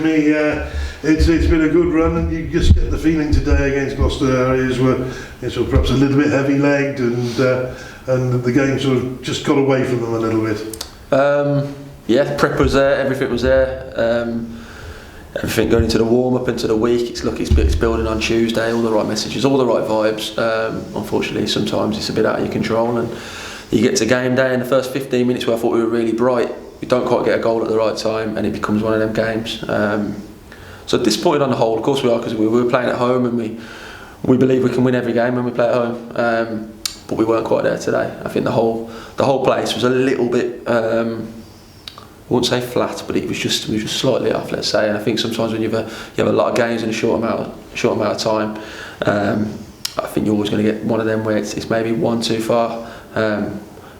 Jimmy. It's been a good run, and you just get the feeling today against Gloucester Harriers were sort of perhaps a little bit heavy-legged, and the game sort of just got away from them a little bit. Yeah, prep was there, everything was there. Everything going into the warm-up, into the week, it's building on Tuesday, all the right messages, all the right vibes. Unfortunately, sometimes it's a bit out of your control, and you get to game day, and the first 15 minutes where I thought we were really bright, we don't quite get a goal at the right time, and it becomes one of them games. So disappointed on the whole, of course we are, because we were playing at home, and we believe we can win every game when we play at home. But we weren't quite there today. I think the whole place was a little bit, I wouldn't say flat, but we were just slightly off, let's say. And I think sometimes when you have a lot of games in a short amount of time, I think you're always going to get one of them where it's maybe one too far.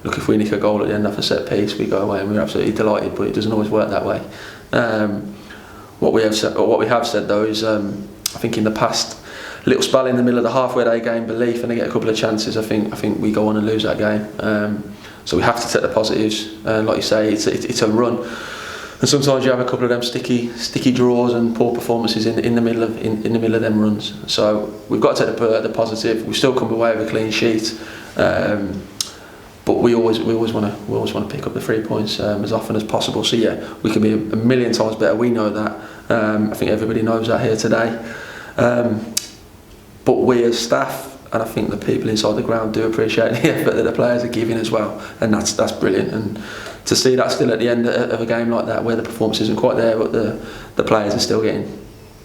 Look, if we nick a goal at the end of a set piece, we go away and we're absolutely delighted, but it doesn't always work that way. What we have said though is, I think in the past, little spell in the middle of the halfway day game, belief, and they get a couple of chances, I think we go on and lose that game. So we have to take the positives, and like you say, it's a run, and sometimes you have a couple of them sticky draws and poor performances in the middle of them runs. So we've got to take the positive. We still come away with a clean sheet, but we always want to pick up the 3 points as often as possible. So yeah, we can be a million times better. We know that. I think everybody knows that here today. But we as staff, and I think the people inside the ground, do appreciate the effort that the players are giving as well, and that's brilliant. And to see that still at the end of a game like that, where the performance isn't quite there, but the players are still getting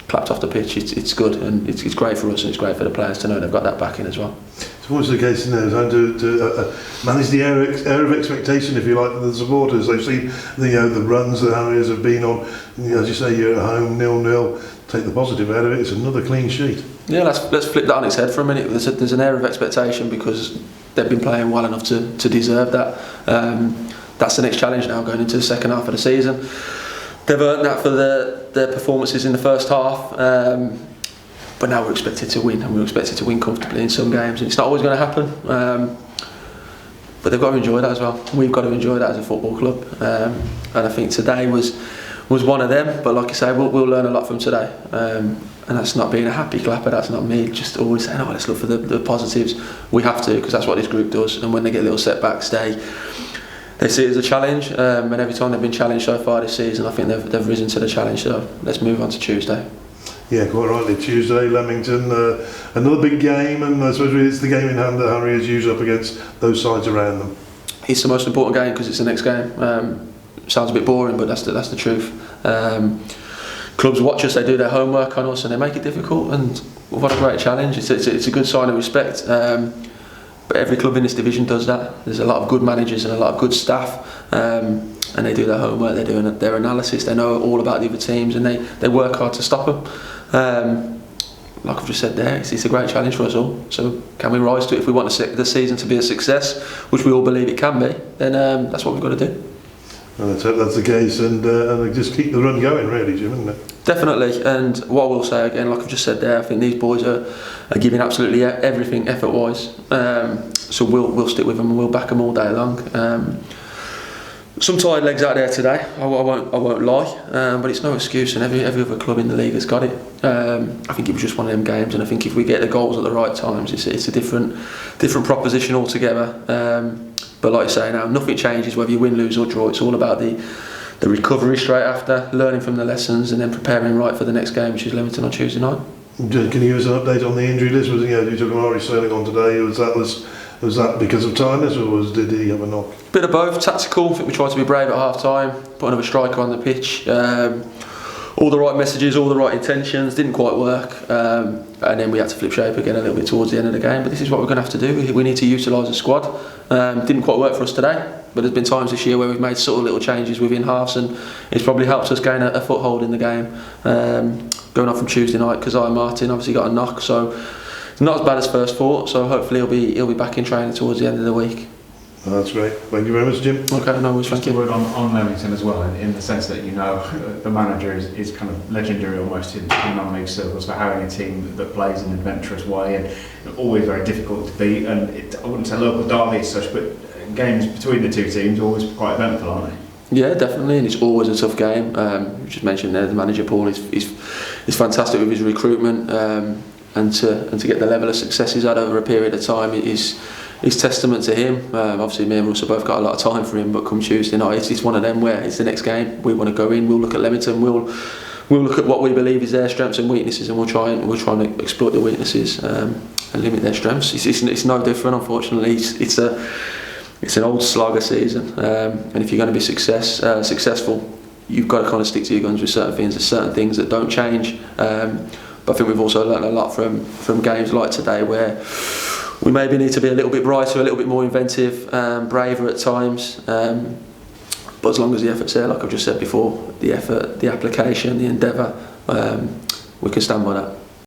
clapped off the pitch, it's good, and it's great for us, and it's great for the players to know they've got that backing as well. It's always the case in there, to manage the air of expectation, if you like, for the supporters. They've seen the runs that Harriers have been on. As you say, you're at home 0-0. Take the positive out of it. It's another clean sheet. Yeah, let's flip that on its head for a minute. There's an air of expectation because they've been playing well enough to deserve that. That's the next challenge now, going into the second half of the season. They've earned that for their performances in the first half, but now we're expected to win, and we're expected to win comfortably in some games, and it's not always going to happen. But they've got to enjoy that as well. We've got to enjoy that as a football club, and I think today was one of them. But like I say, we'll learn a lot from today, and that's not being a happy clapper. That's not me just always saying, "Oh, let's look for the positives." We have to, because that's what this group does. And when they get little setbacks, they see it as a challenge, and every time they've been challenged so far this season, I think they've risen to the challenge. So let's move on to Tuesday. Yeah, quite rightly. Tuesday, Leamington, another big game, and I suppose it's the game in hand that Harriers use up against those sides around them. It's the most important game because it's the next game. Sounds a bit boring, but that's the truth. Clubs watch us, they do their homework on us, and they make it difficult. And what a great challenge! It's a good sign of respect. But every club in this division does that. There's a lot of good managers and a lot of good staff, and they do their homework. They're doing their analysis. They know all about the other teams, and they work hard to stop them. Like I've just said there, it's a great challenge for us all. So can we rise to it? If we want the season to be a success, which we all believe it can be, then that's what we've got to do. Well, let's hope that's the case, and just keep the run going, really, Jim, isn't it? Definitely. And what I will say again, like I've just said there, I think these boys are giving absolutely everything effort-wise. So we'll stick with them and we'll back them all day long. Some tired legs out there today, I won't lie, but it's no excuse, and every other club in the league has got it. I think it was just one of them games, and I think if we get the goals at the right times, it's a different proposition altogether. But like I say now, nothing changes whether you win, lose or draw. It's all about the recovery straight after, learning from the lessons, and then preparing right for the next game, which is Leamington on Tuesday night. Can you give us an update on the injury list? You took Amari sailing on today. Was that because of tiredness, or did he have a knock? Bit of both. Tactical. I think we tried to be brave at half time, put another striker on the pitch. All the right messages, all the right intentions, didn't quite work, and then we had to flip shape again a little bit towards the end of the game. But this is what we're going to have to do. We need to utilise the squad. Didn't quite work for us today, but there's been times this year where we've made subtle little changes within halves, and it's probably helped us gain a foothold in the game. Going on from Tuesday night, Keziah Martin obviously got a knock, so not as bad as first thought. So hopefully he'll be back in training towards the end of the week. Oh, that's great. Thank you very much, Jim. Okay, no worries, thank you. Just a word on Leamington as well, in the sense that the manager is kind of legendary almost in non-league circles for having a team that plays in an adventurous way, and always very difficult to beat. And I wouldn't say local derby as such, but games between the two teams are always quite eventful, aren't they? Yeah, definitely, and it's always a tough game. You just mentioned there the manager Paul is fantastic with his recruitment, and to get the level of success he's had over a period of time is testament to him. Obviously, me and Russ have both got a lot of time for him, but come Tuesday night, it's one of them where it's the next game. We want to go in. We'll look at Leamington. We'll look at what we believe is their strengths and weaknesses, and we'll try and exploit the weaknesses and limit their strengths. It's no different, unfortunately. It's an old slogger season, and if you're going to be successful, you've got to kind of stick to your guns with certain things. There's certain things that don't change. But I think we've also learned a lot from games like today, where we maybe need to be a little bit brighter, a little bit more inventive, braver at times. But as long as the effort's there, like I've just said before, the effort, the application, the endeavour, we can stand by that.